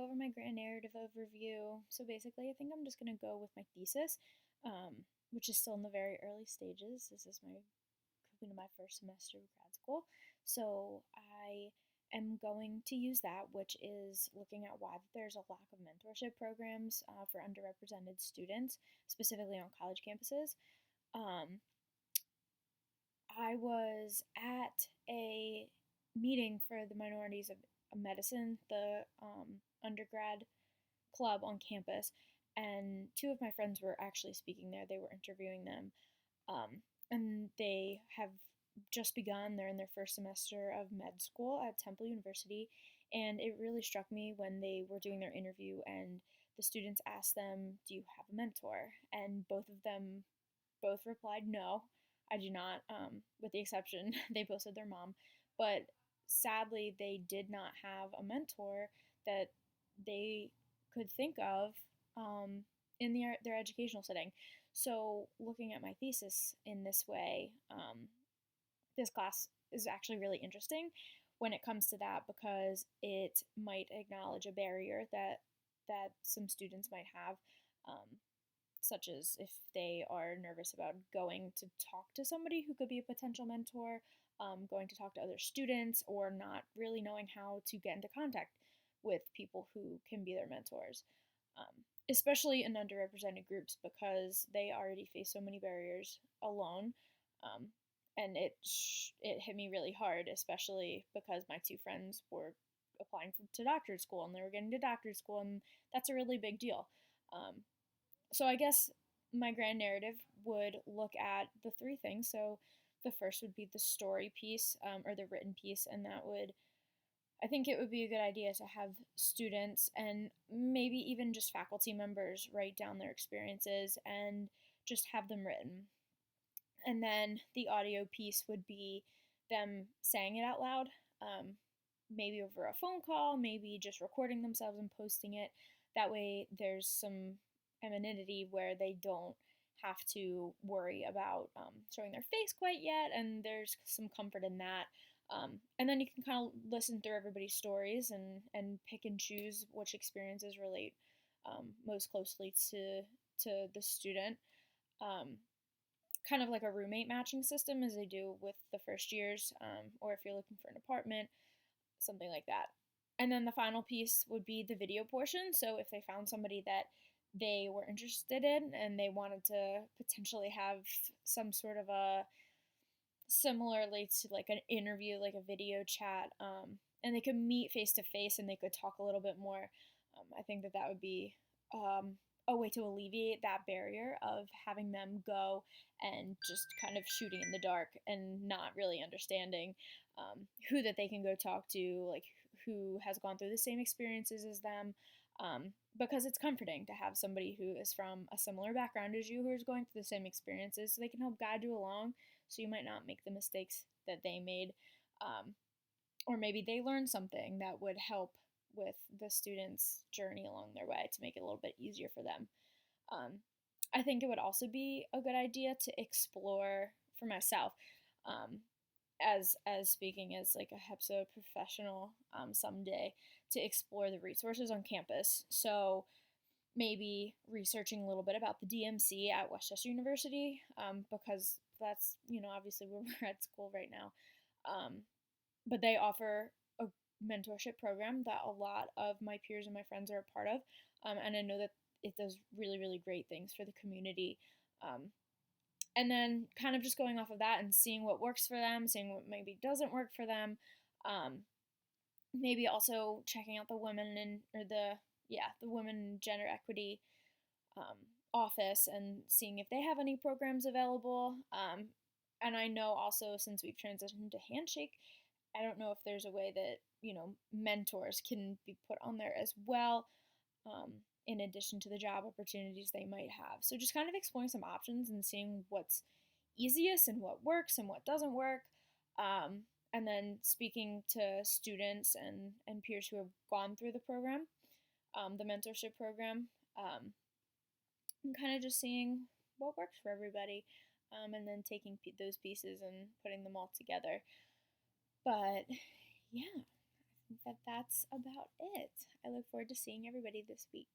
over my grand narrative overview. So basically, I think I'm just going to go with my thesis, which is still in the very early stages. This is my completing my first semester of grad school. So I am going to use that, which is looking at why there's a lack of mentorship programs for underrepresented students, specifically on college campuses. Um, I was at a meeting for the Minorities of Medicine, the undergrad club on campus, and two of my friends were actually speaking there. They were interviewing them, and they have just begun. They're in their first semester of med school at Temple University, and it really struck me when they were doing their interview and the students asked them, "Do you have a mentor?" And both of them both replied, "No, I do not," with the exception, they both said their mom. But sadly, they did not have a mentor that they could think of in their educational setting. So, looking at my thesis in this way, this class is actually really interesting when it comes to that because it might acknowledge a barrier that some students might have, um, such as if they are nervous about going to talk to somebody who could be a potential mentor, going to talk to other students, or not really knowing how to get into contact with people who can be their mentors, especially in underrepresented groups because they already face so many barriers alone. Um, and it hit me really hard, especially because my two friends were applying to doctorate school and they were getting to doctorate school, and that's a really big deal. So I guess my grand narrative would look at the three things. So the first would be the story piece, or the written piece, and that would, I think it would be a good idea to have students and maybe even just faculty members write down their experiences and just have them written. And then the audio piece would be them saying it out loud, um, maybe over a phone call, maybe just recording themselves and posting it. That way, there's some anonymity where they don't have to worry about showing their face quite yet, and there's some comfort in that. And then you can kind of listen through everybody's stories and pick and choose which experiences relate most closely to the student. Um, Kind of like a roommate matching system as they do with the first years, or if you're looking for an apartment, something like that. And then the final piece would be the video portion. So if they found somebody that they were interested in and they wanted to potentially have some sort of a similarly to like an interview, like a video chat, and they could meet face to face and they could talk a little bit more, I think that that would be a way to alleviate that barrier of having them go and just kind of shooting in the dark and not really understanding who that they can go talk to, like who has gone through the same experiences as them. Because it's comforting to have somebody who is from a similar background as you who is going through the same experiences so they can help guide you along so you might not make the mistakes that they made. Um, or maybe they learned something that would help with the student's journey along their way to make it a little bit easier for them. Um, I think it would also be a good idea to explore for myself, um, as speaking as like a HEPSA professional someday, to explore the resources on campus. So maybe researching a little bit about the DMC at West Chester University, because that's, obviously where we're at school right now. Um, but they offer a mentorship program that a lot of my peers and my friends are a part of. And I know that it does really, really great things for the community. Um, and then kind of just going off of that and seeing what works for them, seeing what maybe doesn't work for them. Um, Maybe also checking out the women and or the women gender equity um, office and seeing if they have any programs available. And I know also since we've transitioned to Handshake, I don't know if there's a way that mentors can be put on there as well, in addition to the job opportunities they might have. So just kind of exploring some options and seeing what's easiest and what works and what doesn't work. And then speaking to students and peers who have gone through the program, the mentorship program, and kind of just seeing what works for everybody, and then taking those pieces and putting them all together. But yeah, I think that that's about it. I look forward to seeing everybody this week.